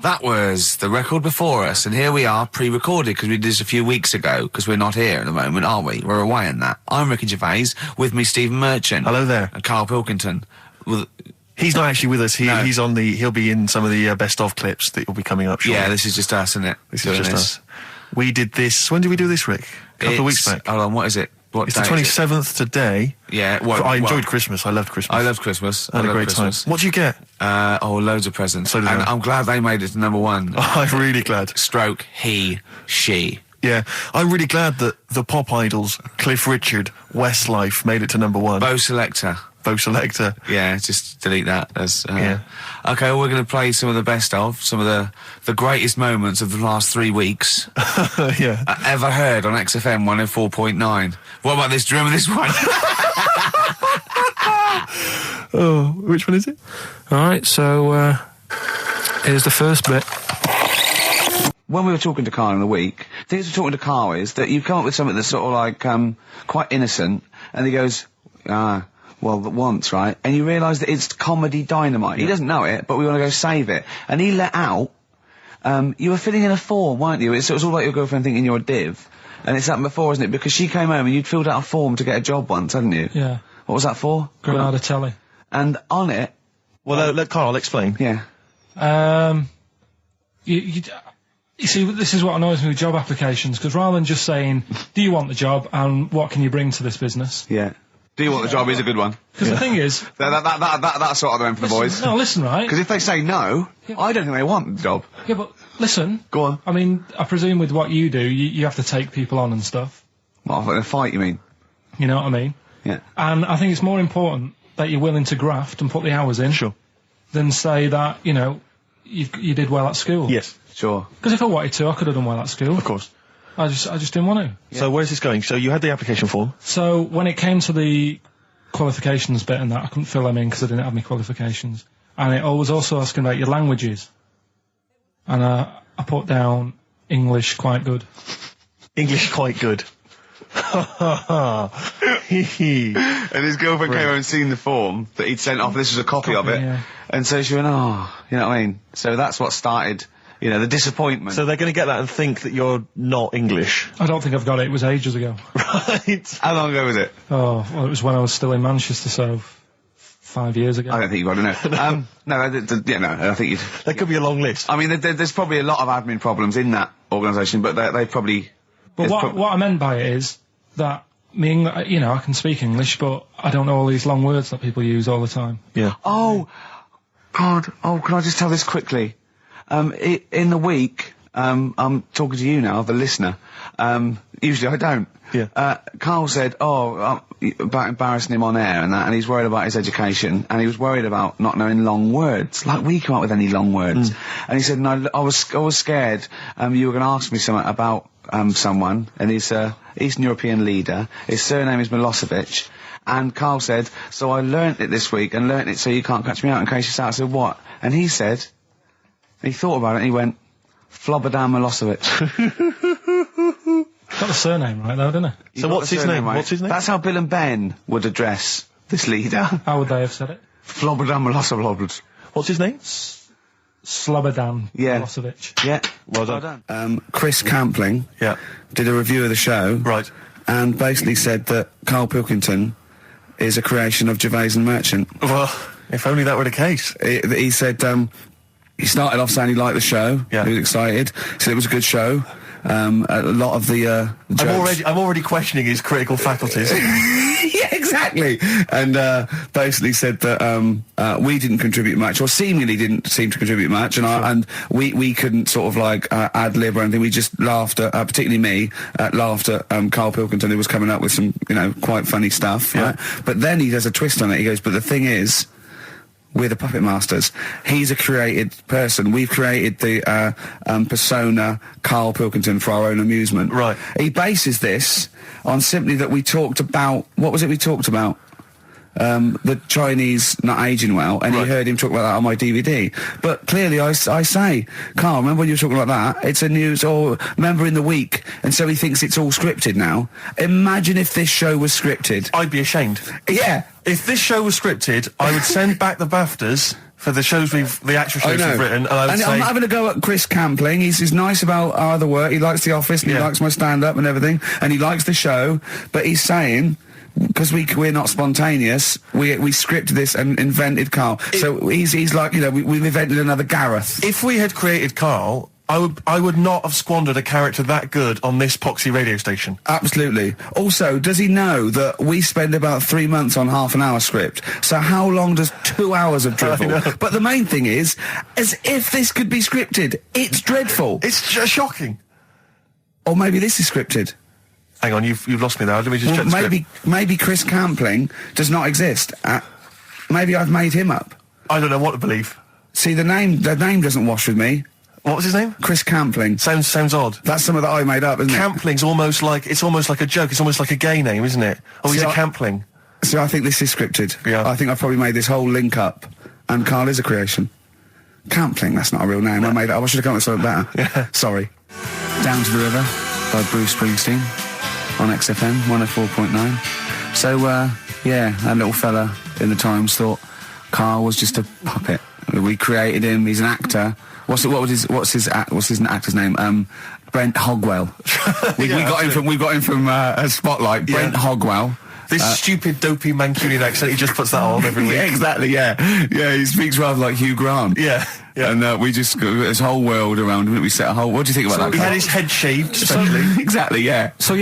That was the record before us, and here we are, pre-recorded, because we did this a few weeks ago, because we're not here at the moment, are we? We're away in that. I'm Ricky Gervais, with me Stephen Merchant. Hello there. And Karl Pilkington. He's not actually with us. He's on the. He'll be in some of the best-of clips that will be coming up shortly. Yeah, this is just us, isn't it? This is just us. We did this. When did we do this, Rick? A couple of weeks back. Hold on, what is it? It's the 27th today. Yeah. I enjoyed Christmas. I loved Christmas. I loved Christmas. I had a great time. What did you get? Loads of presents. So did and I. I'm glad they made it to number one. I'm really glad. Stroke, he, she. Yeah, I'm really glad that the pop idols, Cliff Richard, Westlife, made it to number one. Bo Selector. Yeah, just delete that. Yeah. Okay, well, we're going to play some of the best of, some of the greatest moments of the last 3 weeks. Yeah. Ever heard on XFM 104.9. What about this? Do you remember this one? Oh, which one is it? All right, so here's the first bit. When we were talking to Karl in the week, the thing we're talking to Karl is that you come up with something that's sort of like quite innocent, and he goes, well, once, right? And you realise that it's comedy dynamite. Yeah. He doesn't know it, but we want to go save it. And he let out, you were filling in a form, weren't you? It was all like your girlfriend thinking you're a div. And it's happened before, isn't it? Because she came home and you'd filled out a form to get a job once, hadn't you? Yeah. What was that for? Granada Telly. And on it... Well, let Karl explain. Yeah. You see, this is what annoys me with job applications, because rather than just saying, do you want the job and what can you bring to this business? Yeah. Do you want the job is a good one. Because the thing is... That's sort of the one for the boys. No, listen, right? Because if they say no, I don't think they want the job. Yeah, but listen. Go on. I mean, I presume with what you do, you have to take people on and stuff. What, in a fight, you mean? You know what I mean? Yeah. And I think it's more important that you're willing to graft and put the hours in. Sure. Than say that, you know, you did well at school. Yes. Sure. Because if I wanted to, I could have done well at school. Of course. I just didn't want to. Yeah. So where's this going? So you had the application form. So when it came to the qualifications bit and that, I couldn't fill them in because I didn't have my qualifications. And it was also asking about your languages. And I put down English quite good. English quite good. And his girlfriend came over and seen the form that he'd sent off. This was a copy of it. Yeah. And so she went, oh, you know what I mean? So that's what started, you know, the disappointment. So they're going to get that and think that you're not English. I don't think I've got it. It was ages ago. Right. How long ago was it? Oh, well, it was when I was still in Manchester, so 5 years ago. I don't think you've got to know. I think you'd... There could be a long list. I mean, there's probably a lot of admin problems in that organisation, but they probably... But what I meant by it is that you know, I can speak English, but I don't know all these long words that people use all the time. Yeah. Oh, God. Oh, can I just tell this quickly? In the week, I'm talking to you now, the listener. Usually I don't. Yeah. Karl said, about embarrassing him on air and that, and he's worried about his education, and he was worried about not knowing long words. Like, we come up with any long words. And he said, no, I was scared, you were going to ask me something about, someone, and he's a Eastern European leader. His surname is Milosevic. And Karl said, so I learnt it this week, and learnt it so you can't catch me out in case you start. I said, what? And he said, he thought about it, and he went, Flobodan Milosevic. Got the surname right, though, didn't he? So what's his name? Right? What's his name? That's how Bill and Ben would address this leader. How would they have said it? Flobodan Milosevic. What's his name? Slobodan Milosevic. Yeah. Well done. Chris Campling did a review of the show. Right. And basically said that Karl Pilkington is a creation of Gervais and Merchant. Well, if only that were the case. He said he started off saying he liked the show. Yeah. He was excited. Said it was a good show. A lot of the jokes... I'm already questioning his critical faculties. Yeah, exactly. And basically said that we didn't contribute much, or seemingly didn't seem to contribute much, and we couldn't sort of like ad lib or anything. We just laughed at, particularly me, laughed at Karl Pilkington, who was coming up with some, you know, quite funny stuff. Yeah. Right? But then he does a twist on it. He goes, but the thing is, we're the puppet masters. He's a created person. We've created the persona Karl Pilkington for our own amusement. Right. He bases this on simply that we talked about... What was it we talked about? The Chinese not aging well, and Right. he heard him talk about that on my DVD. But clearly I say, Karl, remember when you were talking about that? It's a news, or remember in the week, and so he thinks it's all scripted now. Imagine if this show was scripted. I'd be ashamed. Yeah. If this show was scripted, I would send back the BAFTAs for the actual shows we've written, and I would say... I'm not having a go at Chris Campling. He's nice about our other work. He likes The Office, and he likes my stand-up and everything, and he likes the show, but he's saying... Because we're not spontaneous, we scripted this and invented Karl. So he's like, we've invented another Gareth. If we had created Karl, I would not have squandered a character that good on this poxy radio station. Absolutely. Also, does he know that we spend about 3 months on half an hour script? So how long does 2 hours of drivel? But the main thing is, as if this could be scripted, it's dreadful. It's shocking. Or maybe this is scripted. Hang on, you've lost me there. Let me just check the script. Maybe Chris Campling does not exist. Maybe I've made him up. I don't know what to believe. See, the name doesn't wash with me. What was his name? Chris Campling. Sounds odd. That's something that I made up, isn't it? Campling's almost like a joke. It's almost like a gay name, isn't it? Oh, he's a Campling. So I think this is scripted. Yeah. I think I've probably made this whole link up, and Karl is a creation. Campling, that's not a real name. No. I made it up. I should have come up with something better. Yeah. Sorry. Down to the River by Bruce Springsteen on XFM 104.9. So, that little fella in the Times thought Karl was just a puppet. We created him. He's an actor. What's his actor's name? Brent Hogwell. we got him from Spotlight. Brent Hogwell. This stupid, dopey Mancunian accent, he just puts that on every week. Yeah, exactly, yeah. Yeah, he speaks rather like Hugh Grant. Yeah. And we just got this whole world around him. We set a whole... What do you think about that? He had his head shaved, especially. Exactly, yeah. So,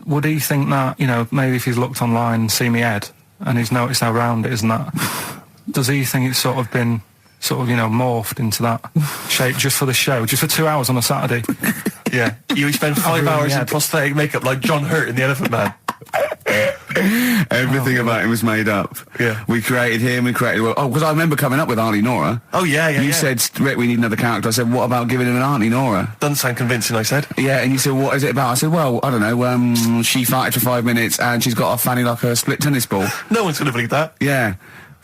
would he think that, maybe if he's looked online and seen me head, and he's noticed how round it is and that, does he think it's sort of been... morphed into that shape just for the show, just for 2 hours on a Saturday? Yeah. You spend 5 hours in prosthetic makeup like John Hurt in The Elephant Man. Everything about him was made up. Yeah. We created him, because I remember coming up with Auntie Nora. Oh, yeah. You said, Rick, we need another character. I said, what about giving him an Auntie Nora? Doesn't sound convincing, I said. Yeah, and you said, what is it about? I said, well, I don't know, she farted for 5 minutes and she's got a fanny like a split tennis ball. No one's going to believe that. Yeah.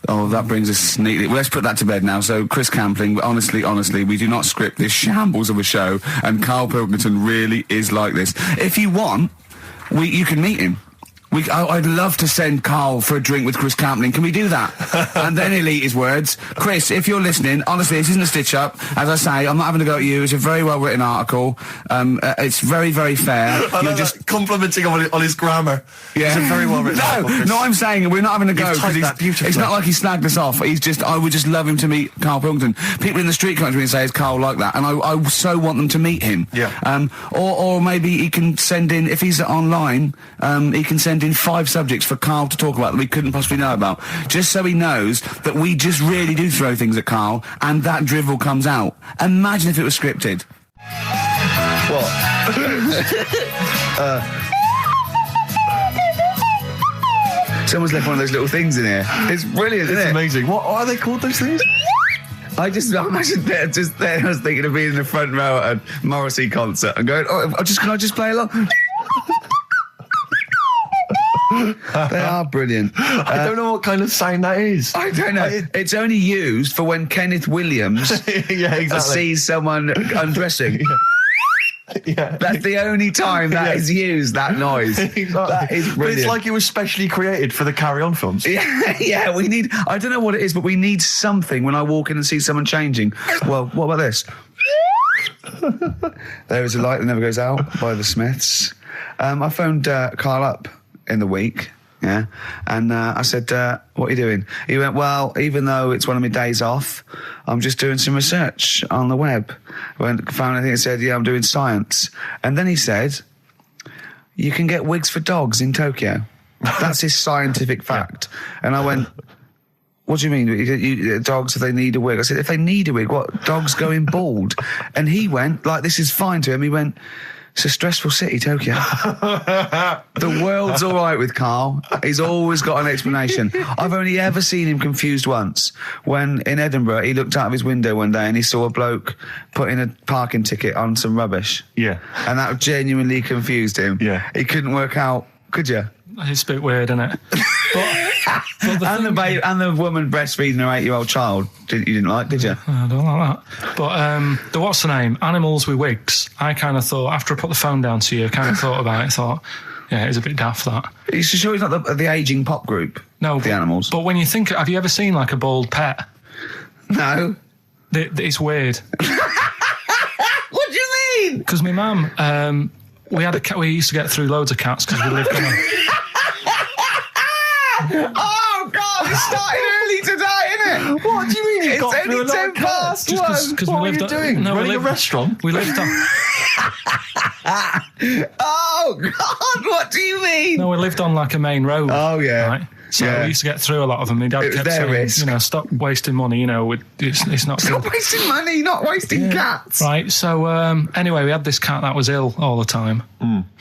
Oh, that brings us neatly... Well, let's put that to bed now. So, Chris Campling, honestly, we do not script this shambles of a show, and Karl Pilkington really is like this. If you want, you can meet him. I'd love to send Karl for a drink with Chris Campling. Can we do that? And then he'll eat his words. Chris, if you're listening, honestly, this isn't a stitch-up. As I say, I'm not having to go at you. It's a very well-written article. It's very, very fair. You're just complimenting him on his grammar. Yeah. It's a very well-written article, No, I'm saying we're not having to go. It's not like he snagged us off. I would just love him to meet Karl Pilkington. People in the street come to me and say, is Karl like that? And I so want them to meet him. Yeah. Or maybe he can send in, if he's online, he can send in 5 subjects for Karl to talk about that we couldn't possibly know about, just so he knows that we just really do throw things at Karl and that drivel comes out. Imagine if it was scripted. What? Someone's left one of those little things in here. It's brilliant, isn't it? It's amazing. What are they called, those things? I imagine they're just there. I was thinking of being in the front row at a Morrissey concert and going, can I just play along? They are brilliant. I don't know what kind of sign that is. I don't know. It's only used for when Kenneth Williams sees someone undressing. Yeah. That's the only time that is used, that noise. Exactly. That is brilliant. But it's like it was specially created for the Carry On films. Yeah, we need... I don't know what it is, but we need something when I walk in and see someone changing. Well, what about this? There is a Light That Never Goes Out by the Smiths. I phoned Karl up in the week, and I said, what are you doing? He went, well, even though it's one of my days off, I'm just doing some research on the web. Found anything that said, I'm doing science. And then he said, you can get wigs for dogs in Tokyo. That's his scientific fact. And I went, what do you mean? Dogs, if they need a wig? I said, if they need a wig, what? Dogs going bald? And he went, like, this is fine to him. He went, it's a stressful city, Tokyo. The world's all right with Karl. He's always got an explanation. I've only ever seen him confused once. When in Edinburgh, he looked out of his window one day and he saw a bloke putting a parking ticket on some rubbish. Yeah. And that genuinely confused him. Yeah. He couldn't work out, could you? It's a bit weird, isn't it? And the woman breastfeeding her 8-year-old child, you didn't like, did you? I don't like that. But the what's the name? Animals with wigs. I kind of thought, after I put the phone down to you, I kind of thought about it, thought, yeah, it's a bit daft, that. Are you sure he's not the ageing pop group? No. The Animals? But when you think, have you ever seen like a bald pet? No. It's weird. What do you mean? Because my mum, we had a cat. We used to get through loads of cats because we lived on a... Oh, God, it started early today, innit? What do you mean you got It's through only a lot 10 of cats? past one. What were you doing? Running a restaurant? We lived on... Oh, God, what do you mean? No, we lived on like a main road. Oh, yeah. Right? So Yeah. we used to get through a lot of them. My dad It was kept their saying, risk. stop wasting money, it's not Stop good. wasting money, not wasting cats. Right, so anyway, we had this cat that was ill all the time.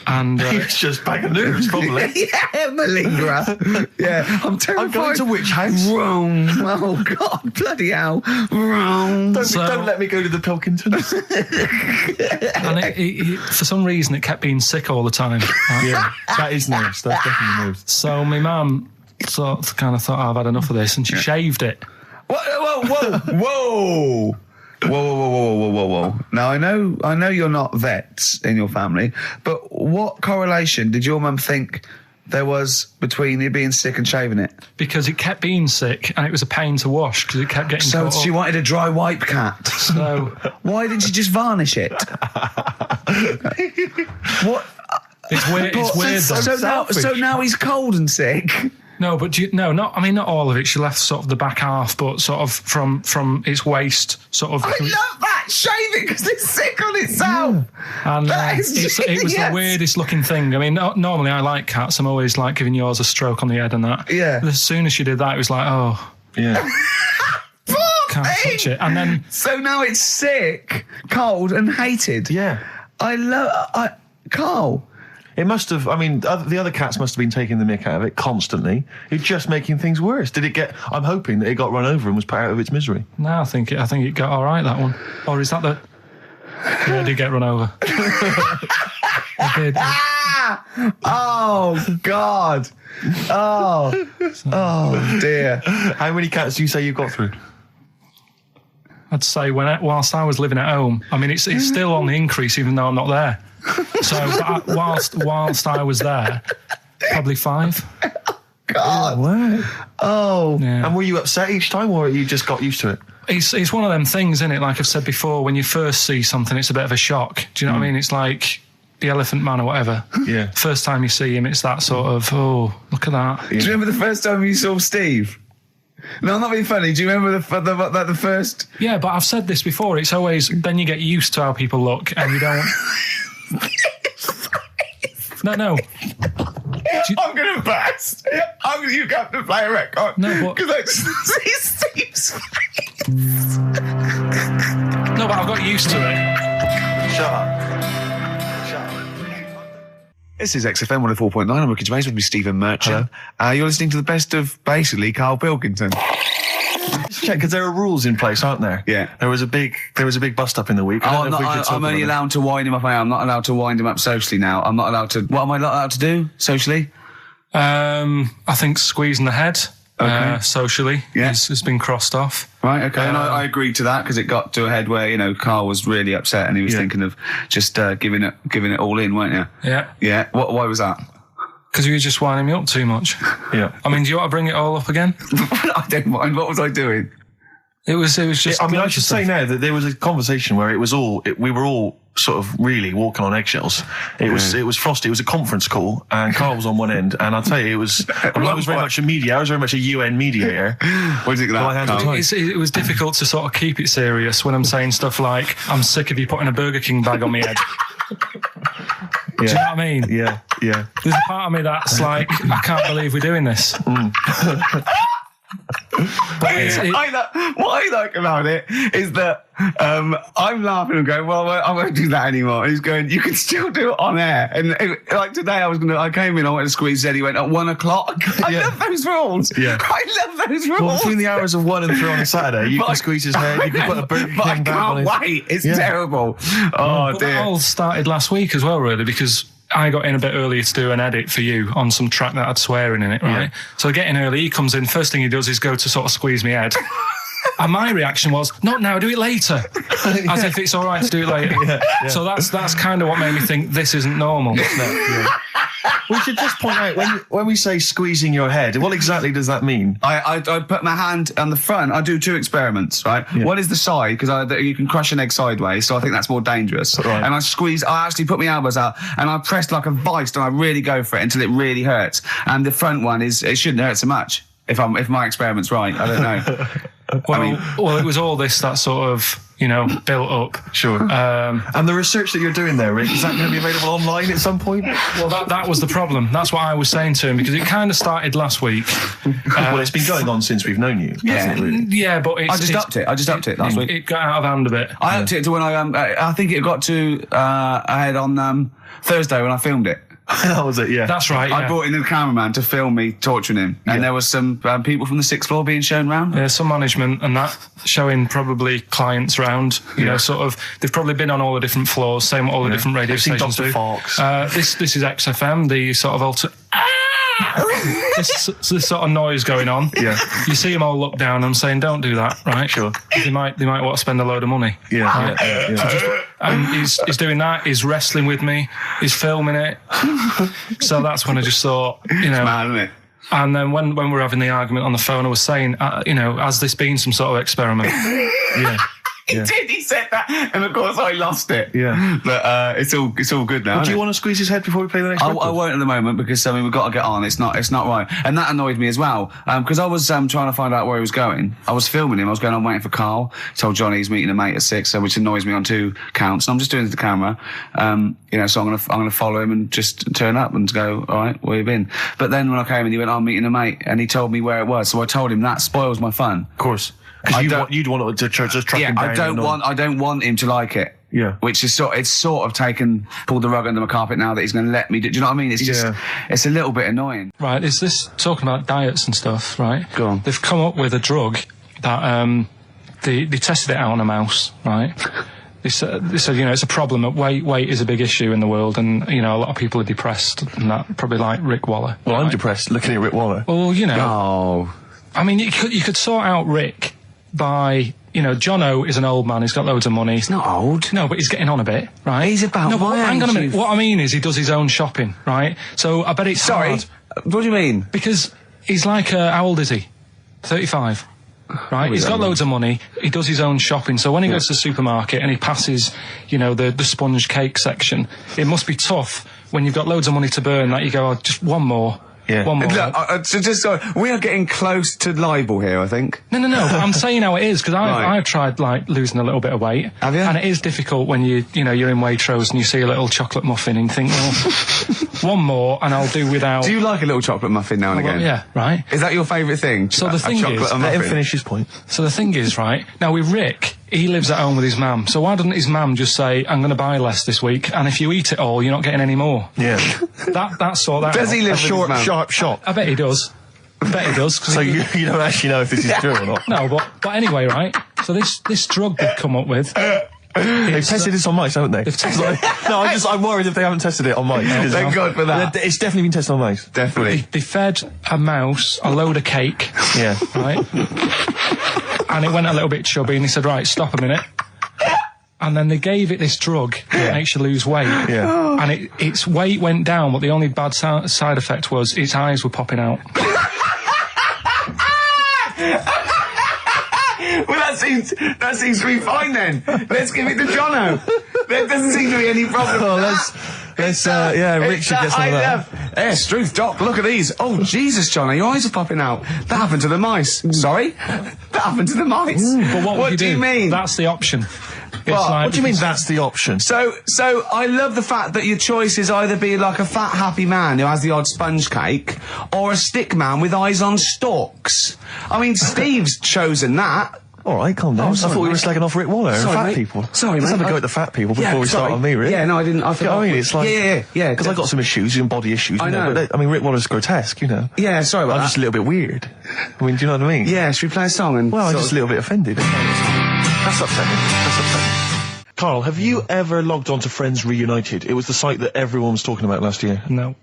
And It's just bag of nerves, probably. Yeah, malingerer. Yeah, I'm terrified. I'm going to which house? Rome. Oh, God, bloody hell. Rome. Don't let me go to the Pilkingtons. and it, for some reason, it kept being sick all the time. Right? Yeah, that is nerves. That's definitely nerves. So my mum kind of thought, I've had enough of this, and she shaved it. Whoa. Whoa. Now, I know you're not vets in your family, but what correlation did your mum think there was between you being sick and shaving it? Because it kept being sick, and it was a pain to wash, because it kept getting So caught she up. wanted a dry wipe cat. So Why didn't she just varnish it? What? it's weird. It's weird. Though. So now he's cold and sick. No, but not all of it. She left sort of the back half, but sort of from its waist, sort of. I love that. Shave it because it's sick on itself. And That is it was the genius. weirdest looking thing. I mean, normally I like cats. I'm always like giving yours a stroke on the head and that. Yeah. But as soon as she did that, it was like, oh, Yeah. Poor can't thing. touch it. And then So now it's sick, cold, and hated. Yeah. Karl. It must have, the other cats must have been taking the mick out of it constantly. It's just making things worse. I'm hoping that it got run over and was put out of its misery. no, I think it got all right, that one. Or is that the? Yeah, it did get run over. It did. Oh, God. Oh, dear. How many cats do you say you've got through? I'd say whilst I was living at home, I mean, it's still on the increase, even though I'm not there. So whilst I was there, probably 5. God. Wow. Oh. Yeah. And were you upset each time, or you just got used to it? It's one of them things, isn't it? Like I've said before, when you first see something, it's a bit of a shock. Do you know what I mean? It's like the Elephant Man or whatever. Yeah. First time you see him, it's that sort of, oh, look at that. Do you remember the first time you saw Steve? No, I'm not being funny. Do you remember the first? Yeah, but I've said this before. It's always, then you get used to how people look and you don't... No. I'm going to burst. You have to play a record. No, but... Because I just see Steve's face. No, but I've got used to it. Shut up. This is XFM 104.9. I'm Ricky Gervais with me, Stephen Merchant. You're listening to the best of, basically, Karl Pilkington. Just check, because there are rules in place, aren't there? Yeah. There was a big bust up in the week. I'm only allowed to wind him up. I'm not allowed to wind him up socially now. I'm not allowed to... What am I not allowed to do socially? I think squeezing the head socially Yeah. has been crossed off. Right, okay. And I agreed to that because it got to a head where, Karl was really upset and he was thinking of just giving it all in, weren't you? Yeah. Yeah. Why was that? Because you were just winding me up too much. Yeah. I mean, do you want to bring it all up again? I don't mind. What was I doing? It was just... I should say now that there was a conversation where we were all sort of really walking on eggshells. It was frosty. It was a conference call, and Karl was on one end. And I'll tell you, I was very much a media. I was very much a UN mediator. What do you think of that, Karl? It was difficult to sort of keep it serious when I'm saying stuff like, I'm sick of you putting a Burger King bag on my head. Do you know what I mean? Yeah. There's a part of me that's like, I can't believe we're doing this. But What I like about it is that I'm laughing and going, well, I won't do that anymore. And he's going, you can still do it on air. And like today, I came in, I went to squeeze Eddie, went at 1 o'clock. I love those rules. Yeah. I love those rules. Well, between the hours of 1 and 3 on a Saturday, you can squeeze his head, you can put a Burger King But I bag on can't his... wait. It's terrible. Oh, but dear. that all started last week as well, really, because I got in a bit earlier to do an edit for you on some track that had swearing in it, right? Yeah. So I get in early, he comes in, first thing he does is go to sort of squeeze me head. And my reaction was, not now, do it later. As if it's all right to do it later. Yeah. So that's kind of what made me think this isn't normal. We should just point out, when we say squeezing your head, what exactly does that mean? I put my hand on the front. I do 2 experiments, right? Yeah. One is the side, because you can crush an egg sideways, so I think that's more dangerous. Right. And I actually put my elbows out, and I pressed like a vice, and I really go for it until it really hurts. And the front one it shouldn't hurt so much, if my experiment's right. I don't know. Well, it was all this that sort of, built up. Sure. And the research that you're doing there, Rick, is that going to be available online at some point? Well, that was the problem. That's what I was saying to him, because it kind of started last week. Well, it's been going on since we've known you. Yeah. Really? Yeah, but I just upped it last week. It got out of hand a bit. I upped it to when I think it got to ahead on Thursday when I filmed it. That was it, yeah. That's right. I brought in a cameraman to film me torturing him, and there was some people from the 6th floor being shown round. Yeah, some management and that, showing probably clients round. Sort of. They've probably been on all the different floors, same what all the different radio stations Dr. do. Fox. This is XFM, the sort of this sort of noise going on. Yeah. You see them all look down and saying, "Don't do that," right? Sure. They might want to spend a load of money. Yeah. Right? Yeah. And he's doing that. He's wrestling with me. He's filming it. So that's when I just thought, It's mad, isn't it? And then when we were having the argument on the phone, I was saying, has this been some sort of experiment? Yeah. He did. He said that, and of course I lost it. Yeah. But it's all good now. Do you want to squeeze his head before we play the next record? I won't at the moment, because we've got to get on. It's not right, and that annoyed me as well. Because I was trying to find out where he was going. I was filming him. I was going on waiting for Karl. Told Johnny he's meeting a mate at 6, which annoys me on 2 counts. And I'm just doing it to the camera. So I'm gonna follow him and just turn up and go, all right, where you been? But then when I came in, he went, I'm meeting a mate, and he told me where it was. So I told him that spoils my fun. Of course. Because you'd want to just track him down. I don't want him to like it. Yeah. Which is pulled the rug under my carpet now that he's going to let me do. Do you know what I mean? It's just, it's a little bit annoying. Right. Is this talking about diets and stuff? Right. Go on. They've come up with a drug that they tested it out on a mouse. Right. They said it's a problem. Weight is a big issue in the world, and a lot of people are depressed, and that probably like Rick Waller. Well, I'm depressed looking at Rick Waller. Well, Oh. I mean, you could sort out Rick by, Jono is an old man, he's got loads of money. He's not old. No, but he's getting on a bit, right? He's about no, but my hang on a age, minute. What I mean is he does his own shopping, right? So I bet it's Sorry, hard. what do you mean? Because he's like, how old is he? 35. Right? He's got loads of money. He does his own shopping. So when he goes to the supermarket and he passes, the sponge cake section, it must be tough when you've got loads of money to burn that you go, just one more. Yeah. One more. Look, we are getting close to libel here, I think. No. I'm saying how it is, because Right. I've tried losing a little bit of weight. Have you? And it is difficult when you're in Waitrose and you see a little chocolate muffin and you think, well, one more and I'll do without. Do you like a little chocolate muffin now and again? Yeah, right. Is that your favourite thing? So the thing is, let him finish his point. So the thing is, right, now with Rick, he lives at home with his mum. So why doesn't his mum just say, I'm going to buy less this week, and if you eat it all, you're not getting any more? Yeah. That's sort that Does out. he live A with his short, mum? sharp shot. I bet he does. So you don't actually know if this is true or not. No, but anyway, right, so this drug they've come up with, They've tested this on mice, haven't they? They've tested I'm worried if they haven't tested it on mice. Thank God for that. It's definitely been tested on mice. Definitely. They fed a mouse a load of cake. Yeah. Right? And it went a little bit chubby, and he said, right, stop a minute. And then they gave it this drug that makes you lose weight. Yeah. And its weight went down, but the only bad side effect was its eyes were popping out. Well, that seems to be fine then. Let's give it to Jono. There doesn't seem to be any problem. Oh, Rick should get some of that. Struth, Doc, look at these. Oh, Jesus, Jono, your eyes are popping out. That happened to the mice. Sorry? That happened to the mice. But what do you mean? That's the option. What do you mean that's the option? So I love the fact that your choice is either be like a fat, happy man who has the odd sponge cake, or a stick man with eyes on stalks. I mean, Steve's chosen that. All right, calm down. Sorry, I thought we were mate. slagging off Rick Waller and Sorry, fat mate. people. Sorry, Let's mate. have a go at the fat people before we start on me, Rick. Yeah, no, I didn't. I You know what I mean? It's like... Yeah. Because I got some issues and body issues. I know. But Rick Waller's grotesque, Yeah, sorry about I'm that. just a little bit weird. I mean, do you know what I mean? Yeah, should we play a song? And Well, I'm sort just of- a little bit offended. That's upsetting. Karl, have you ever logged on to Friends Reunited? It was the site that everyone was talking about last year. No.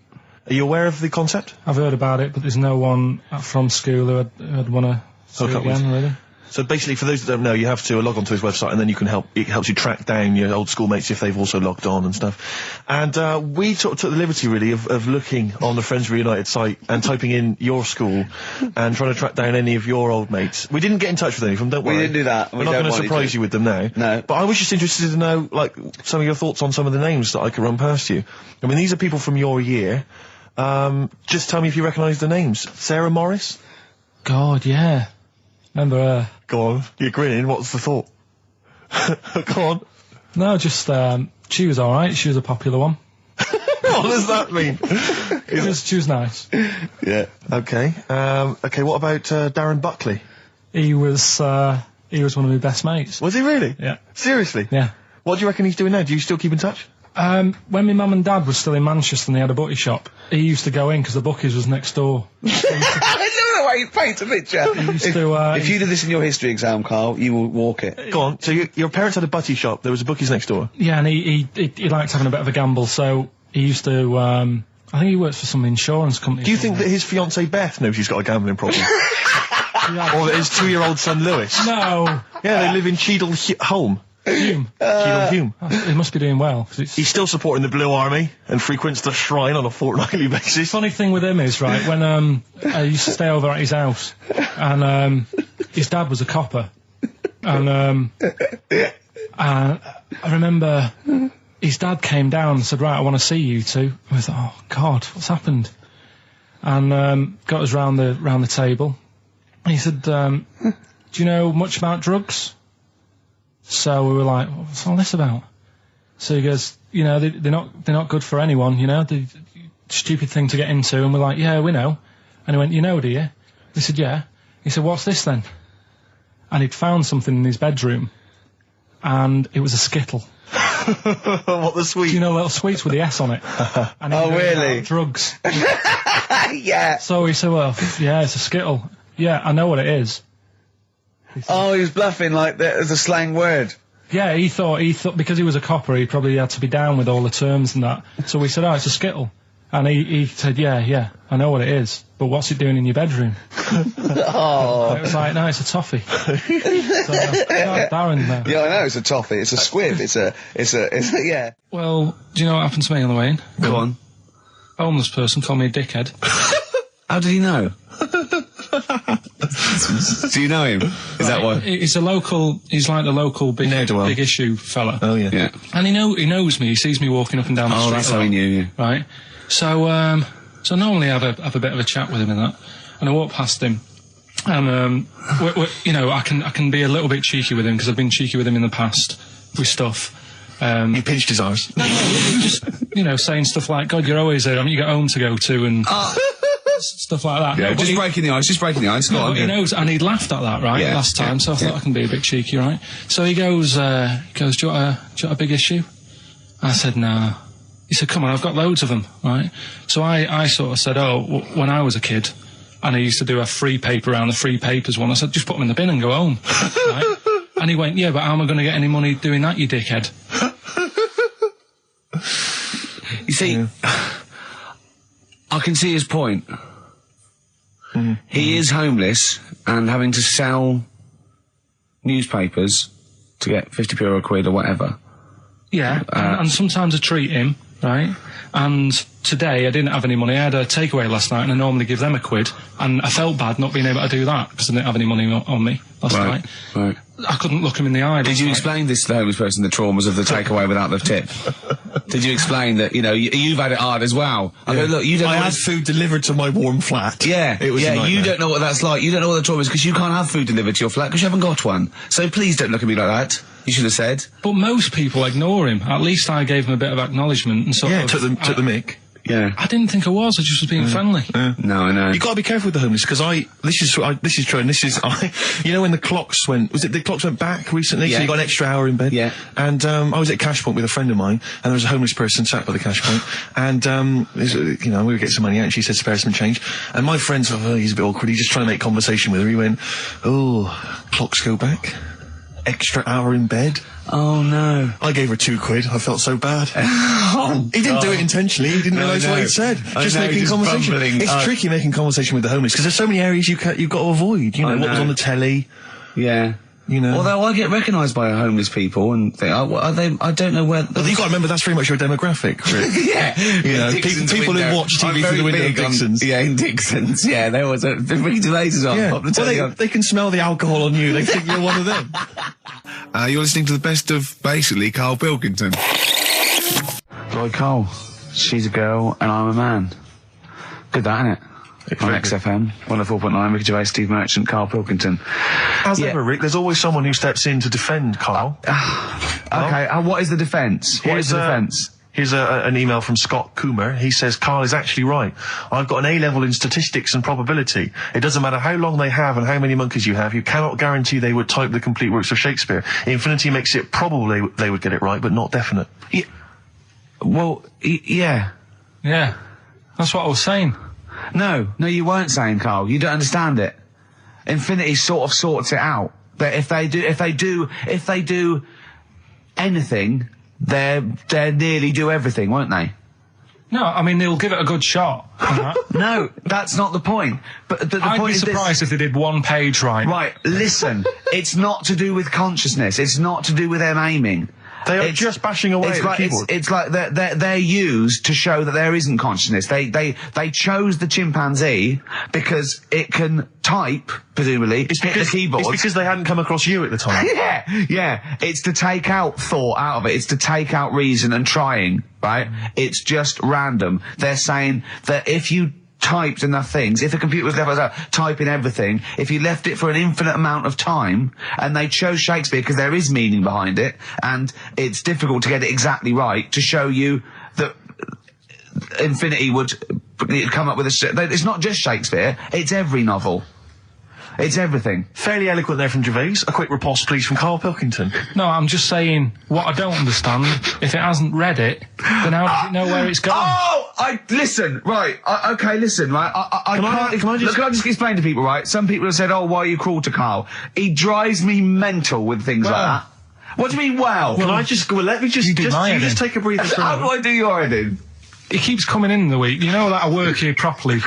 Are you aware of the concept? I've heard about it, but there's no one from school who'd want to see it Hook up with. again, really. So basically, for those that don't know, you have to log onto his website, and then you can it helps you track down your old schoolmates if they've also logged on and stuff. And we took the liberty, really, of looking on the Friends Reunited site and typing in your school and trying to track down any of your old mates. We didn't get in touch with any of them, don't worry. We didn't do that. We're not going to surprise you with them now. No. But I was just interested to know, like, some of your thoughts on some of the names that I could run past you. I mean, these are people from your year. Just tell me if you recognise the names. Sarah Morris? God, yeah. Remember her? Go on, you're grinning, what's the thought? Go on. No, just, she was alright, she was a popular one. What does that mean? She was nice. Yeah. Okay. Okay, what about, Darren Buckley? He was one of my best mates. Was he really? Yeah. Seriously? Yeah. What do you reckon he's doing now? Do you still keep in touch? When my mum and dad were still in Manchester and they had a butty shop, he used to go in because the Bucky's was next door. I don't know why you paint a picture. If you did this in your history exam, Carl, you will walk it. Go on. So your parents had a butty shop, there was a Bucky's next door? Yeah, and he liked having a bit of a gamble, so he used to, I think he works for some insurance company. Do you think that his fiancée Beth knows he's got a gambling problem? Or that his 2-year-old son Lewis? No. Yeah, they live in Cheadle Holme. Hume. Cheadle Hume. He must be doing well. He's still supporting the Blue Army and frequents the shrine on a fortnightly basis. Funny thing with him is, right, when I used to stay over at his house, and his dad was a copper, and I remember his dad came down and said, right, I want to see you two. I was like, oh God, what's happened? And got us round the table. And he said, do you know much about drugs? So we were like, what's all this about? So he goes, you know, they're not good for anyone, you know, the stupid thing to get into. And we're like, yeah, we know. And he went, you know, do you? We said, yeah. He said, what's this then? And he'd found something in his bedroom, and it was a Skittle. What, the sweet? Do you know little sweets with the S on it? And Oh, really? Drugs. Yeah. So he said, well, yeah, it's a Skittle. Yeah, I know what it is. Oh, he was bluffing like that as a slang word. Yeah, he thought because he was a copper, he probably had to be down with all the terms and that. So we said, oh, it's a Skittle. And he said, yeah, I know what it is, but what's it doing in your bedroom? Oh. It was like, no, it's a toffee. So, Darren there. Yeah, I know, it's a toffee, it's a squib, it's a, yeah. Well, do you know what happened to me on the way in? Go on. A homeless person called me a dickhead. How did he know? Do you know him? Is that why? He's like the local big issue fella. Oh, yeah. Yeah. And he knows me, he sees me walking up and down the street. Oh, that's how he knew you. Right. So, so normally I have a bit of a chat with him and that. And I walk past him. And, you know, I can be a little bit cheeky with him, because I've been cheeky with him in the past with stuff. You pinched his arse. No, just, you know, saying stuff like, God, you're always there, I mean, you got home to go to, and stuff like that. Yeah, no, just breaking the ice, No, but he knows, and he'd laughed at that, right, last time, so I thought I can be a bit cheeky, right? So he goes, do you want a big issue? I said, no. He said, come on, I've got loads of them, right? So I sort of said, when I was a kid, and I used to do a free paper around the free papers one, I said, just put them in the bin and go home, right? And he went, yeah, but how am I going to get any money doing that, you dickhead? You see, I can see his point. He is homeless and having to sell newspapers to get 50p or a quid or whatever. Yeah, and sometimes I treat him, right? And today I didn't have any money. I had a takeaway last night, and I normally give them a quid, and I felt bad not being able to do that because I didn't have any money on me last night. Right. I couldn't look him in the eye. Did you explain this to the homeless person, the traumas of the takeaway without the tip? Did you explain that, you know, you've had it hard as well? I go, look, you don't know. I had food delivered to my warm flat. Yeah, it was you don't know what that's like. You don't know what the trauma is because you can't have food delivered to your flat because you haven't got one. So please don't look at me like that. You should have said. But most people ignore him. At least I gave him a bit of acknowledgement and sort of... took the mic. Yeah. I didn't think I was. I just was being friendly. No, I know. You got to be careful with the homeless because this is true, and you know when the clocks went back recently, so you got an extra hour in bed. Yeah. And I was at Cash Point with a friend of mine, and there was a homeless person sat by the Cash Point, and you know, we would get some money out, and she said spare some change, and my friend thought, oh, he's a bit awkward. He's just trying to make conversation with her. He went, oh, clocks go back. Extra hour in bed. Oh no. I gave her 2 quid. I felt so bad. He didn't do it intentionally. He didn't realise what he said. Just making conversation. It's tricky making conversation with the homeless because there's so many areas you've got to avoid. You know, what was on the telly, Yeah. You know. Although I get recognised by homeless people and think, are they? I don't know where. Well, you got to remember that's very much your demographic, Rick. Yeah. You know, people who watch TV through the window of Dixon's. In Dixon's. Yeah, there was a Ricky Gervais as well. Yeah. Well, they can smell the alcohol on you. They think you're one of them. You're listening to the best of, basically, Karl Pilkington. Lloyd Cole. She's a girl and I'm a man. Good that, innit? On XFM, 104.9, Ricky Gervais, Steve Merchant, Karl Pilkington. As ever, Rick, there's always someone who steps in to defend Karl. Okay, what is the defence? What is the defence? Here's an email from Scott Coomer. He says, Karl is actually right. I've got an A-level in statistics and probability. It doesn't matter how long they have and how many monkeys you have. You cannot guarantee they would type the complete works of Shakespeare. Infinity makes it probable they would get it right, but not definite. Yeah. Well, yeah. Yeah. That's what I was saying. No, you weren't saying, Karl. You don't understand it. Infinity sort of sorts it out. That if they do anything, they nearly do everything, won't they? No, I mean they'll give it a good shot. No, that's not the point. But the I'd point be is surprised if they did one page right. Right, listen. It's not to do with consciousness. It's not to do with them aiming. They are just bashing away at the keyboard. It's like they're used to show that there isn't consciousness. They chose the chimpanzee because it can type, presumably, hit the keyboard. It's because they hadn't come across you at the time. Yeah. It's to take out thought out of it. It's to take out reason and trying, right? It's just random. They're saying that if you typed enough things, if the computer was left typing everything, if you left it for an infinite amount of time, and they chose Shakespeare because there is meaning behind it, and it's difficult to get it exactly right, to show you that Infinity would come up with it's not just Shakespeare, it's every novel. It's everything. Fairly eloquent there from Gervais. A quick riposte, please, from Karl Pilkington. No, I'm just saying, what I don't understand, if it hasn't read it, then how does it know where it's going? Listen, right, listen, right, Can I just explain to people, right? Some people have said, why are you cruel to Karl? He drives me mental with things like that. What do you mean, well? Let me just take a breather. How do I do your editing? It keeps coming in the week. You know that I work here properly,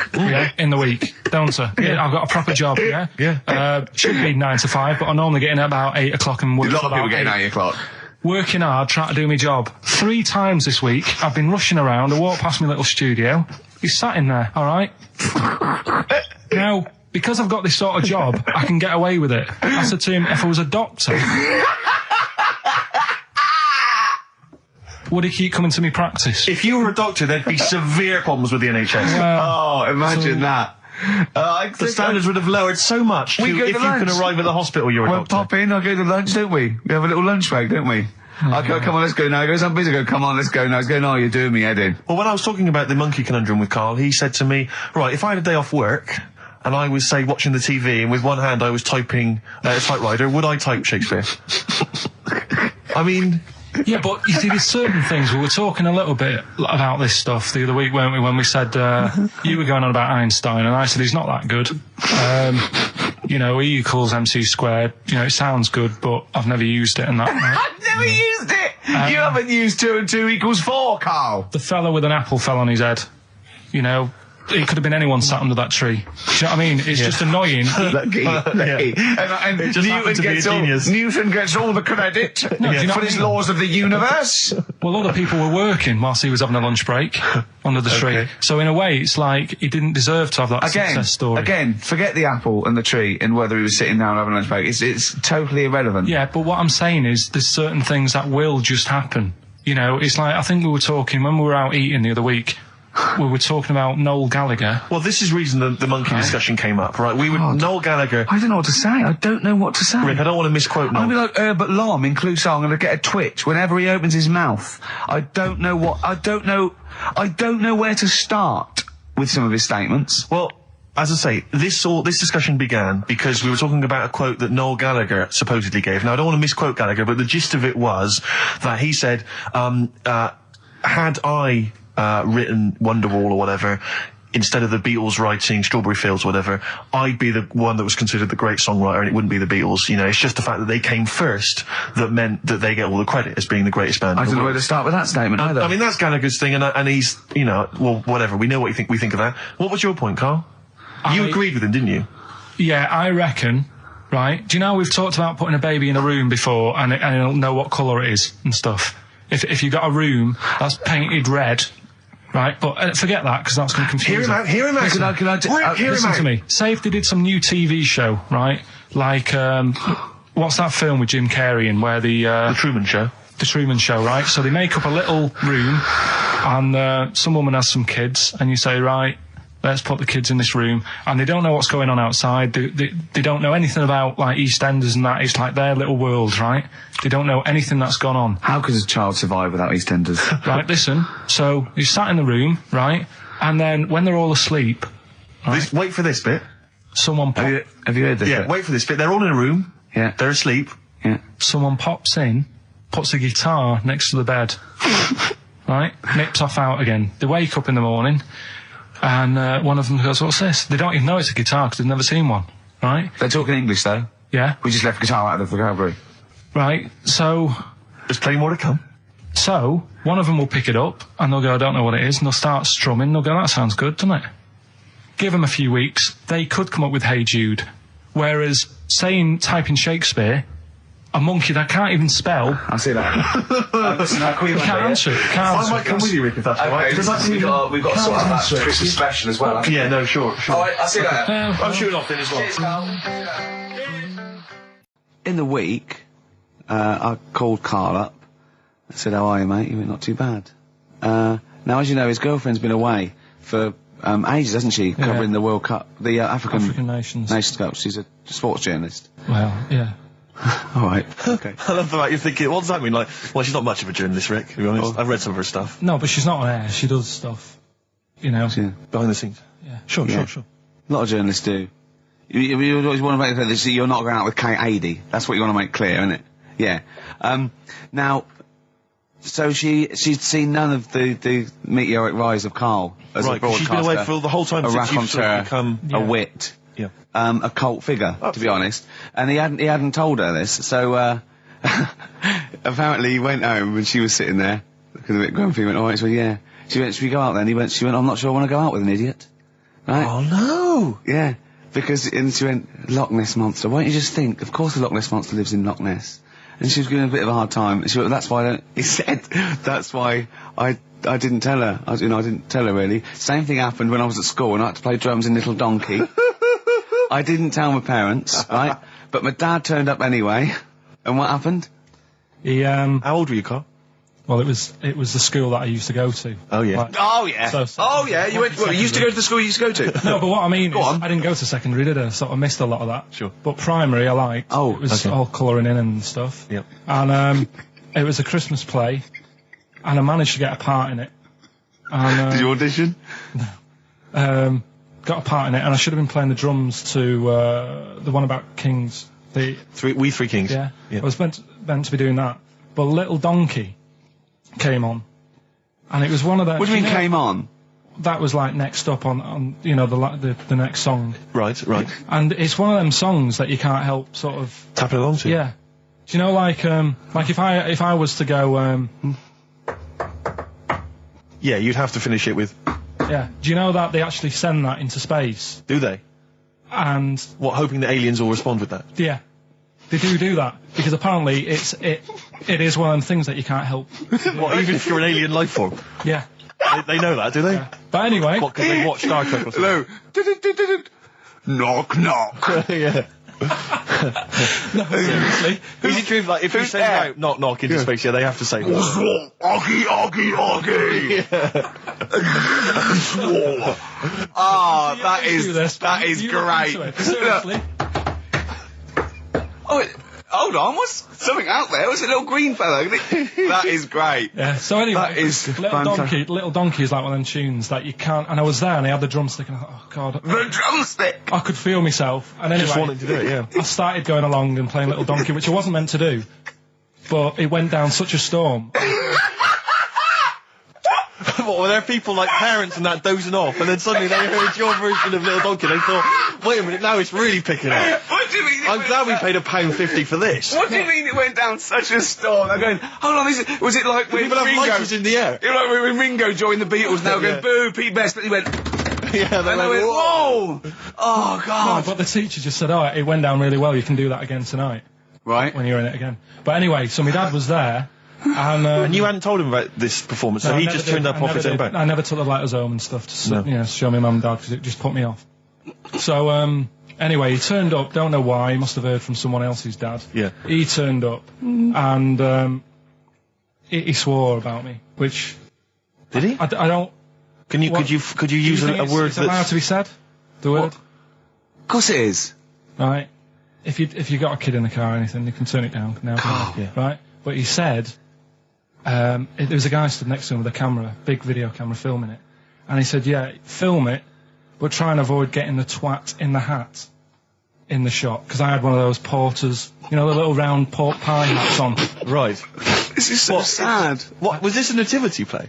in the week, don't I? Yeah. I've got a proper job, should be 9 to 5, but I normally get in at about 8 o'clock and work. A lot of people getting 8 o'clock. Working hard, trying to do my job. 3 times this week, I've been rushing around. I walked past my little studio. He's sat in there, all right? Now, because I've got this sort of job, I can get away with it. I said to him, if I was a doctor, would he keep coming to me practice? If you were a doctor, there'd be severe problems with the NHS. Imagine that. The standards would have lowered so much if you can arrive at the hospital you're a doctor. Pop in, I'll go to lunch, don't we? We have a little lunch break, don't we? I go, come on, let's go now. He goes, I'm busy. I go, come on, let's go now. He's going, you're doing me head in. Well, when I was talking about the monkey conundrum with Karl, he said to me, right, if I had a day off work and I was, say, watching the TV and with one hand I was typing a typewriter, would I type Shakespeare? I mean... Yeah, but you see, there's certain things. We were talking a little bit about this stuff the other week, weren't we, when we said you were going on about Einstein, and I said he's not that good. E equals MC squared. It sounds good, but I've never used it and that. I've never used it! You haven't used 2 and 2 equals 4, Karl! The fella with an apple fell on his head. It could have been anyone sat under that tree. Do you know what I mean? It's just annoying. Lucky. And Newton gets all the credit for his laws of the universe. Well, other people were working whilst he was having a lunch break under the tree. So in a way, it's like he didn't deserve to have that success story. Again, forget the apple and the tree and whether he was sitting down having a lunch break. It's totally irrelevant. Yeah, but what I'm saying is there's certain things that will just happen. It's like, I think we were talking when we were out eating the other week. We were talking about Noel Gallagher. Well, this is reason the monkey discussion came up, right? Noel Gallagher... I don't know what to say. I don't know what to say. Rick, I don't want to misquote Noel. I'm going to be like Herbert Lom in Clouseau. I'm going to get a twitch whenever he opens his mouth. I don't know where to start with some of his statements. Well, as I say, this discussion began because we were talking about a quote that Noel Gallagher supposedly gave. Now, I don't want to misquote Gallagher, but the gist of it was that he said, had I... written Wonderwall or whatever, instead of the Beatles writing Strawberry Fields or whatever, I'd be the one that was considered the great songwriter and it wouldn't be the Beatles. It's just the fact that they came first that meant that they get all the credit as being the greatest band. I don't know where to start with that statement either. I mean, that's Gallagher's thing and he's, well, whatever. We know what we think of that. What was your point, Karl? You agreed with him, didn't you? Yeah, I reckon, right? Do you know we've talked about putting a baby in a room before and it'll know what colour it is and stuff? If you've got a room that's painted red, right? But forget that, because that's going to confuse Hear him out. Listen to me. Say if they did some new TV show, right? Like, what's that film with Jim Carrey in where The Truman Show. The Truman Show, right? So they make up a little room and some woman has some kids and you say, right, let's put the kids in this room, and they don't know what's going on outside. They don't know anything about, like, EastEnders and that. It's like their little world, right? They don't know anything that's gone on. How could a child survive without EastEnders? Right, listen. So you sat in the room, right? And then when they're all asleep, right, Wait for this bit. someone Have you heard this? Yeah, bit? wait for this bit. They're all in a room. Yeah. They're asleep. Yeah. someone pops in, puts a guitar next to the bed, right? Nips off out again. They wake up in the morning, and one of them goes, "What's this?" They don't even know it's a guitar because they've never seen one, right? They're talking English, though. Yeah. We just left guitar out of the vocabulary. Right. So There's plenty more to come. one of them will pick it up, and they'll go, "I don't know what it is," and they'll start strumming. They'll go, "That sounds good, doesn't it?" Give them a few weeks, they could come up with Hey Jude. Whereas, type in Shakespeare, a monkey that can't even spell, I see that. Listen, can't answer it. Can't I answer might it. come with you, Rick, if that's all right. Because we've got to sort out that Christmas special as well. Yeah, no, sure. I see that. I'm shooting off then as well. In the week, I called Karl up. I said, "How are you, mate?" He went, "Not too bad." Now, as you know, his girlfriend's been away for ages, hasn't she? Covering the World Cup, the African Nations Cup. She's a sports journalist. Well, yeah. All right. Okay. I love the fact you're thinking, what does that mean? Like, well, she's not much of a journalist, Rick, to be honest. I've read some of her stuff. No, but she's not on air. She does stuff, you know. Yeah. Behind the scenes. Yeah. Sure. A lot of journalists do. You always want to make clear that you're not going out with Kate Adie. That's what you want to make clear, isn't it? Yeah. Now, so she'd seen none of the meteoric rise of Karl as a Right, 'cause broadcaster. she's been away for the whole time a since you've sort of raconteur, become... a wit, Yeah. a cult figure, to be honest. And he hadn't told her this, so apparently he went home and she was sitting there, looking a bit grumpy. He went, "All right," she went, "Yeah." She went, "Should we go out then?" She went, "I'm not sure I want to go out with an idiot." Right? Oh, no! Yeah, and she went, "Loch Ness Monster. Why don't you just think? Of course the Loch Ness Monster lives in Loch Ness." And she was giving a bit of a hard time. And she went, "That's why he said, "That's why I didn't tell her. I didn't tell her really." Same thing happened when I was at school and I had to play drums in Little Donkey. I didn't tell my parents, right? But my dad turned up anyway. And what happened? He How old were you, Karl? well, it was the school that I used to go to. Oh, yeah. Like, Oh yeah. You went. Well, you used to go to the school you used to go to. no, but what I mean is, on. I didn't go to secondary, did I? So I missed a lot of that. Sure. But primary, I liked. Oh, it was okay. all colouring in and stuff. Yep. And it was a Christmas play, and I managed to get a part in it. And, Did you audition? got a part in it, and I should have been playing the drums to the one about Kings. We Three Kings. Yeah. I was meant to be doing that, but Little Donkey came on, and it was one of the. What do you mean came on? That was like next up on the next song, Right. and it's one of them songs that you can't help sort of. Tapping along to. Yeah. Do you know, like if I was to go, Yeah, you'd have to finish it with... yeah. Do you know that they actually send that into space? Do they? And What, hoping that aliens will respond with that? yeah, they do that because apparently it is one of them things that you can't help. What, even if you're an alien life form? Yeah. They know that, do they? But anyway, What, because they watch Star Trek or something? Hello. Knock knock. Yeah. no, seriously. Is it true, like, if you send out knock knock into space, they have to say that? Oggy. Ah, that is You look great. into it. Seriously. Oh, hold on, what's something out there? What's a little green fella? That is great. Yeah. So anyway, That is Little Donkey is like one of them tunes that you can't. And I was there, and I had the drumstick, and I thought, oh god, The drumstick. I could feel myself. And anyway, Just wanting to do it, yeah. I started going along and playing Little Donkey, which I wasn't meant to do, but it went down such a storm. What, were there people like parents and that dozing off, and then suddenly they heard your version of Little Donkey, they thought, wait a minute, now it's really picking up. What do you mean? I'm glad we paid £1.50 for this. What do you mean it went down such a storm? I'm going, hold on, was it like when People have Ringo... lighters in the air. You know, like when Ringo joined the Beatles, now Yeah. going, boo, Pete Best, but he went... Yeah, And I went, whoa! Oh, No, God. but the teacher just said, it went down really well, you can do that again tonight, Right. when you're in it again. But anyway, so my dad was there, and... And you hadn't told him about this performance, so no, I he never just did. turned up I off never his own did. back. I never took the letters home and stuff to No. show my mum and dad, because it just put me off. So, anyway, he turned up, don't know why, he must have heard from someone else's dad. Yeah. He turned up, and he swore about me, which... Did he? I don't... Could you use Do you a think word it's allowed that's... to be said? The word? Of course it is. Right. If you got a kid in the car or anything, you can turn it down now. Yeah. Right. But he said, there was a guy stood next to him with a camera, big video camera, filming it, and he said, "Yeah, film it, but try and avoid getting the twat in the hat in the shot, because I had one of those porters, you know, the little round pork pie hats on." Right. This is so sad. What, was this a nativity play?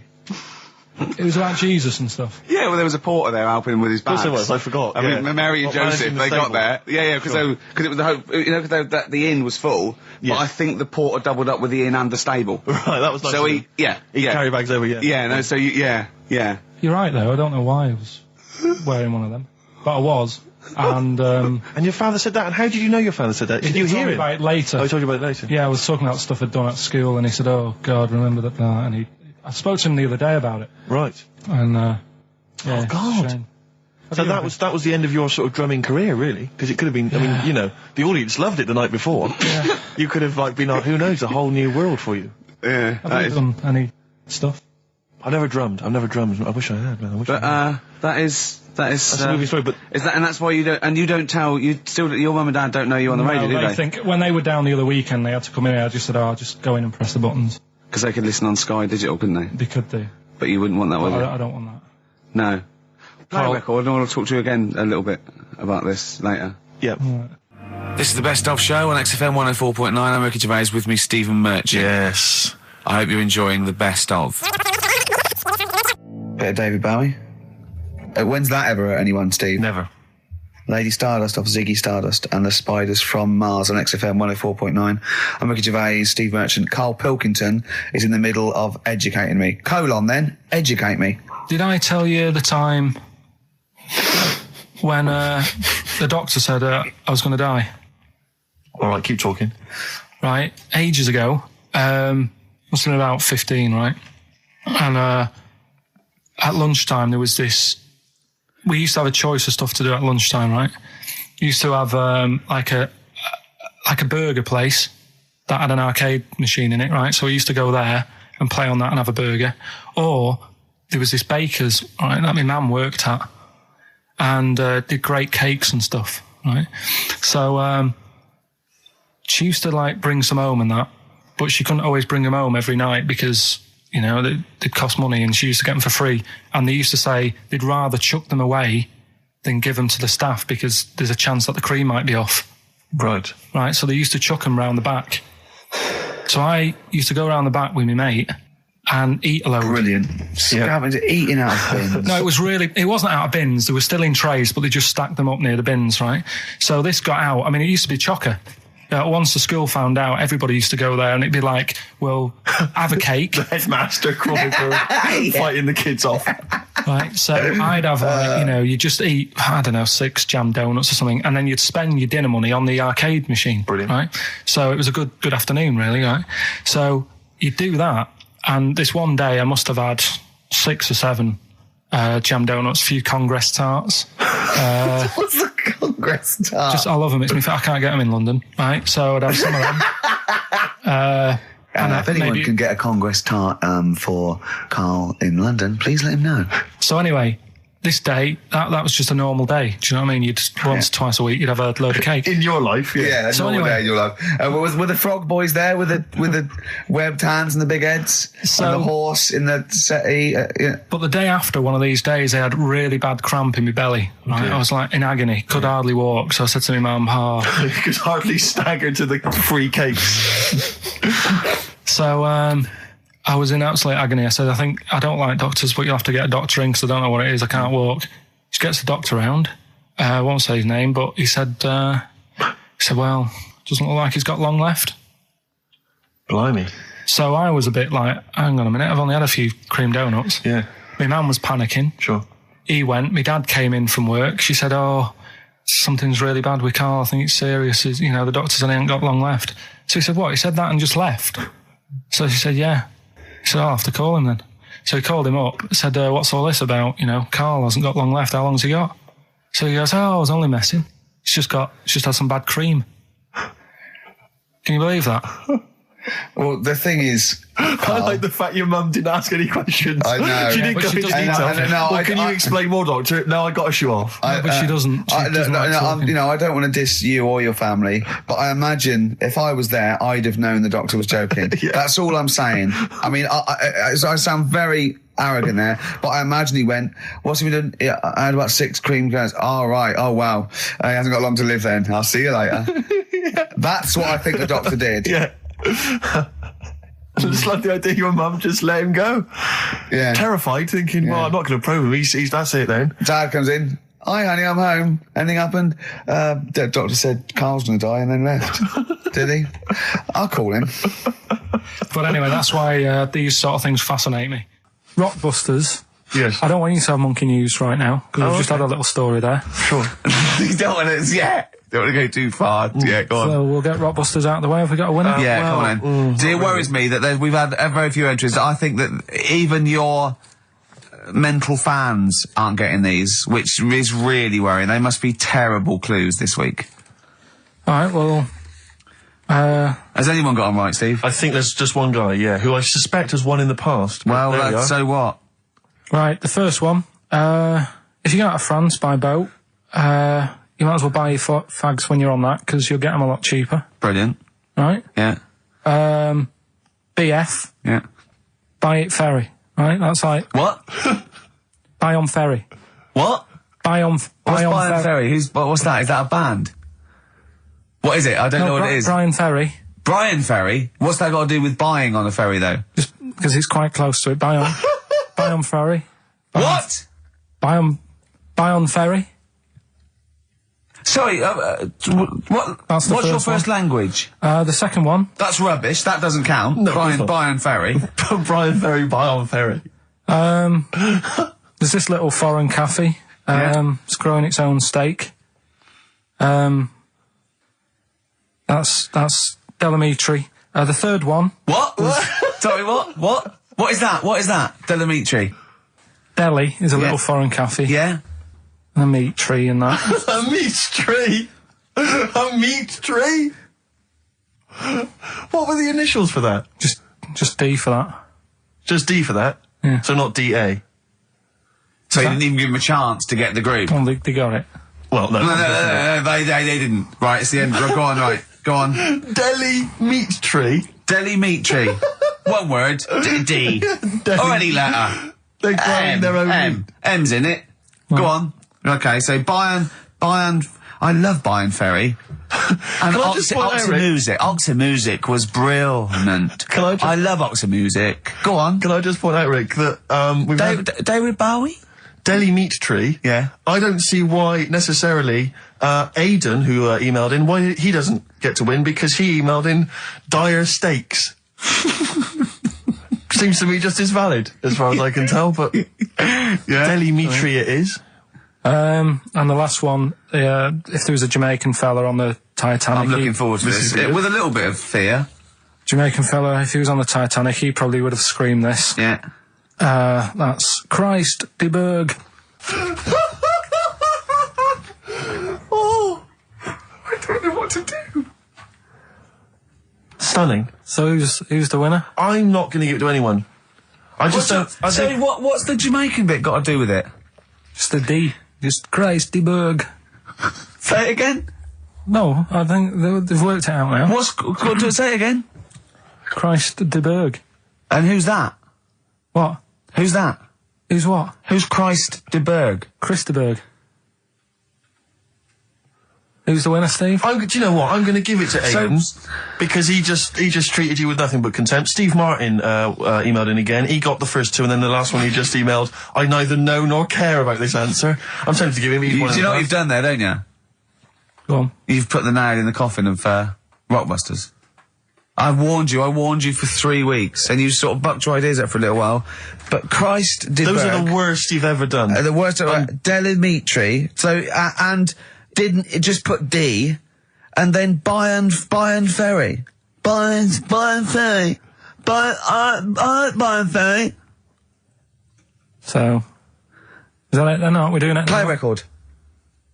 It was about Jesus and stuff. Yeah, well, there was a porter there helping him with his bags. Of course there was, I forgot. I mean, Mary and What, Joseph, managing the they got stable? there. Yeah, because it was the hope, you know, because the inn was full. Yeah. But I think the porter doubled up with the inn and the stable. Right, that was nice. So of him. he carry bags over, yeah. Yeah, no, so yeah. You're right, though. I don't know why I was wearing one of them, but I was. And And your father said that, and how did you know your father said that? Did you he told hear me it? about it later. Oh, he told you about it later? Yeah, I was talking about stuff I'd done at school, and he said, "Oh God, remember that?" And I spoke to him the other day about it, Right. and yeah, Oh, God. shame. So that was the end of your sort of drumming career, really? Because it could have been, I mean, you know, the audience loved it the night before. Yeah. You could have, like, been, who knows, a whole new world for you. Yeah. Have you done any stuff? I've never drummed. I wish I had, man. But that is That's a movie story, but... is that, and that's why you don't tell, your mum and dad don't know you on the radio, do they they? think when they were down the other weekend, they had to come in here. I just said, "I'll just go in and press the buttons." Because they could listen on Sky Digital, couldn't they? They could do. But you wouldn't want that, would you? I don't want that. No. Play Karl- a record, and I want to talk to you again a little bit about this later. Yeah. This is the Best Of Show on XFM 104.9. I'm Ricky Gervais, with me Stephen Merchant. Yes. I hope you're enjoying the Best Of. Bit of David Bowie. When's that ever at anyone, Steve? Never. Lady Stardust off Ziggy Stardust and the Spiders from Mars on XFM 104.9. I'm Ricky Gervais, Steve Merchant. Karl Pilkington is in the middle of educating me. Educate me. Did I tell you the time when the doctor said I was going to die? All right, keep talking. Right, ages ago. Must have been about 15, right? And at lunchtime there was this. We used to have a choice of stuff to do at lunchtime, right? We used to have like a burger place that had an arcade machine in it, right? So we used to go there and play on that and have a burger. Or there was this baker's, right, that my mum worked at, and did great cakes and stuff, right? So she used to like bring some home and that, but she couldn't always bring them home every night because, you know, they'd cost money, and she used to get them for free. And they used to say they'd rather chuck them away than give them to the staff because there's a chance that the cream might be off. Right. Right, so they used to chuck them round the back. So I used to go around the back with my mate and eat a load. Brilliant. Eating out of bins. No, it wasn't out of bins. They were still in trays, but they just stacked them up near the bins, right? So this got out. I mean, it used to be chocker. Once the school found out, everybody used to go there, and it'd be like, well, have a cake. The headmaster crawling through, fighting the kids off. Right, so I'd have, like, you know, you just eat, I don't know, 6 jam donuts or something, and then you'd spend your dinner money on the arcade machine. Brilliant. Right? So it was a good afternoon, really, right? So you'd do that, and this one day I must have had 6 or 7 jam donuts, a few Congress tarts. What's the Congress tart? I love them. I can't get them in London, right? So I'd have some of them. If anyone can get a Congress tart for Karl in London, please let him know. So anyway, this day, that was just a normal day. Do you know what I mean? You'd twice a week, you'd have a load of cake. In your life, yeah. Yeah, So normal anyway- day in your life. Were the frog boys there with the webbed hands and the big heads? So- and the horse in the settee? Yeah. But the day after one of these days, I had really bad cramp in my belly. Right? Okay. I was like in agony, could hardly walk. So I said to my mum, You could hardly stagger to the free cakes. So I was in absolute agony. I said, I don't like doctors, but you'll have to get a doctor in because I don't know what it is. I can't walk. She gets the doctor round. I won't say his name, but he said, well, doesn't look like he's got long left. Blimey. So I was a bit like, hang on a minute, I've only had a few cream donuts. Yeah, My mum was panicking. sure. he went, my dad came in from work. She said, "Oh, something's really bad with Karl. I think it's serious. You know, the doctor said he ain't got long left." So he said, "What?" He said that and just left. So she said, "Yeah." He said, "I'll have to call him then." So he called him up, said, "What's all this about? You know, Karl hasn't got long left. How long's he got?" So he goes, "Oh, I was only messing. It's just had some bad cream." Can you believe that? Well, the thing is, I like the fact your mum didn't ask any questions. I know. She didn't go into detail. Can you explain more, Doctor? No, I got to show off. But she doesn't. I don't want to diss you or your family, but I imagine if I was there, I'd have known the doctor was joking. Yeah. That's all I'm saying. I mean, I sound very arrogant there, but I imagine he went, "What's he been doing?" Yeah, I had about 6 cream cones. Oh, right. Oh, wow. He hasn't got long to live then. I'll see you later. That's what I think the doctor did. Yeah. I just like the idea your mum just let him go. Yeah. Terrified, thinking, well, I'm not going to probe him. He's that's it then. Dad comes in. "Hi, honey, I'm home. Anything happened?" The doctor said Karl's going to die and then left. Did he? I'll call him. But anyway, that's why these sort of things fascinate me. Rockbusters. Yes. I don't want you to have monkey news right now, because we've just had a little story there. Sure. You don't want to, don't want to go too far. Yeah, go on. So we'll get Rockbusters out of the way. Have we got a winner? Come on then. See, it worries me that we've had very few entries. I think that even your mental fans aren't getting these, which is really worrying. They must be terrible clues this week. All right, well... Has anyone got them right, Steve? I think there's just one guy, who I suspect has won in the past. Well, so what? Right, the first one. If you go out of France by boat, you might as well buy your fags when you're on that, because you'll get them a lot cheaper. Brilliant. Right? Yeah. BF. Yeah. Buy it ferry. Right? That's like... What? Buy on ferry. What? Buy on Ferry? What's that? Is that a band? What is it? I don't know what it is. Brian Ferry. Brian Ferry? What's that got to do with buying on a ferry, though? Just because it's quite close to it. Buy on ferry. What? Buy on ferry. Sorry, what's your first language? The second one. That's rubbish. That doesn't count. No, Brian Ferry. Brian Ferry, buy on ferry. There's this little foreign cafe. It's growing its own steak. That's Delamitri. The third one. What? Sorry, what? What is that? What is that? Delamitri. Delhi is a little foreign cafe. Yeah. And a meat tree and that. A meat tree? A meat tree? What were the initials for that? Just D for that. Just D for that? Yeah. So not DA? So you didn't even give him a chance to get the group? Well, they got it. Well, no. No, they didn't. Right, it's the end. Go on, right. Go on. Delhi meat tree? Delhi meat tree. One word. D. Or any letter. They're growing their own meat. M's in it. Go on. Okay, so Bayern, I love Bayern Ferry. And Oxy Music was brilliant. I love Oxy Music. Go on. Can I just point out, Rick, that we've had David Bowie? Delhi Meat Tree. Yeah. I don't see why necessarily Aidan, who emailed in, why he doesn't get to win, because he emailed in dire steaks. Seems to me just as valid, as far as I can tell, but Delhi Meat Tree it is. And the last one, if there was a Jamaican fella on the Titanic... I'm looking forward to this. With a little bit of fear. Jamaican fella, if he was on the Titanic, he probably would have screamed this. Yeah. That's Christ de Berg. Oh, I don't know what to do. Stunning. So who's the winner? I'm not going to give it to anyone. I just don't... what's the Jamaican bit got to do with it? Just the D. Just Christ de Berg. Say it again? No, I think they've worked it out now. Say it again? Christ de Berg. And who's that? What? Who's that? Who's what? Who's Christ de Berg? Chris de Berg. Who's the winner, Steve? Do you know what? I'm going to give it to Aidan, because he just treated you with nothing but contempt. Steve Martin emailed in again. He got the first two, and then the last one he just emailed, I neither know nor care about this answer. I'm tempted to give him each one. Do you know what you've done there, don't you? Go on. You've put the nail in the coffin of Rockbusters. I warned you for 3 weeks, and you sort of bucked your ideas up for a little while. But Christ did Those are the worst you've ever done. the worst. Delimitri. So and didn't it just put D, and then Bayern Ferry. Bayern Ferry. Bayern Ferry. So, is that it then? Aren't we doing it Play anymore? record.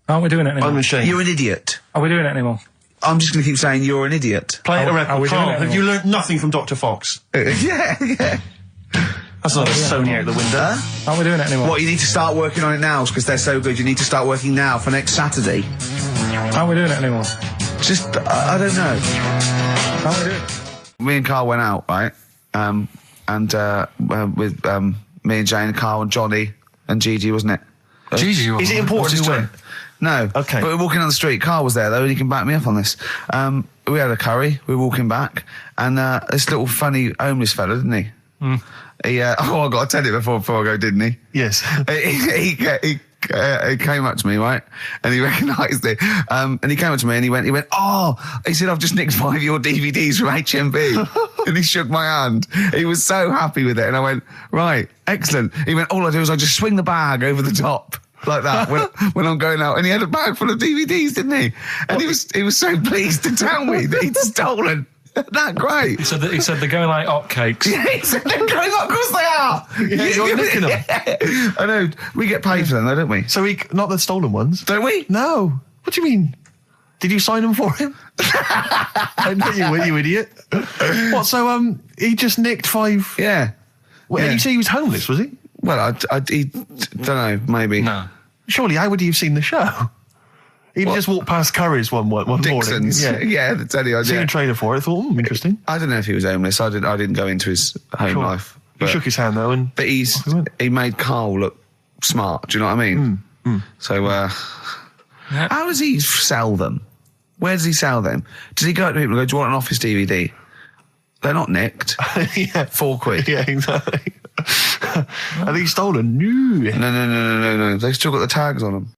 Aren't we doing it anymore? I'm ashamed. You're an idiot. Are we doing it anymore? I'm just going to keep saying you're an idiot. Play a Are record. we doing Carl, it have you learnt nothing from Dr. Fox? yeah. That's not a Sony out the window. Huh? Aren't we doing it anymore? What, you need to start working on it now because they're so good. You need to start working now for next Saturday. Aren't we doing it anymore? Just, I don't know. Aren't we doing it? Me and Karl went out, right? With me and Jane, Karl and Johnny and Gigi, wasn't it? Gigi, is it important who went? No. Okay. But we're walking down the street. Karl was there, though, and he can back me up on this. We had a curry. We were walking back, and this little funny homeless fella, didn't he? He, I got to tell you before I go, didn't he? Yes. He came up to me, right? And he recognised it. And he came up to me and he went, he said, I've just nicked 5 of your DVDs from HMV. And he shook my hand. He was so happy with it. And I went, right, excellent. He went, all I do is I just swing the bag over the top. Like that when I'm going out, and he had a bag full of DVDs, didn't he? And he was so pleased to tell me that he'd stolen. That great. He said they're going like hotcakes. Yeah, he said they're going up. Of course they are. Yeah, you're nicking them. I know. We get paid for them, though, don't we? So not the stolen ones? Don't we? No. What do you mean? Did you sign them for him? I know you would, you idiot. What? So he just nicked 5. Yeah. Well, Yeah. Did you say he was homeless? Was he? Well, he don't know. Maybe. No. Surely, how would he have seen the show? He'd just walked past Curry's one morning. Dixon's. Yeah, that's any Seen a idea. trailer for it. I thought, interesting. I don't know if he was homeless. I didn't go into his home Sure. life. He But, shook his hand though, and but he made Karl look smart. Do you know what I mean? So, how does he sell them? Where does he sell them? Does he go to people and go, do you want an Office DVD? They're not nicked. yeah, £4. yeah, exactly. Are these stolen? No. No. They've still got the tags on them.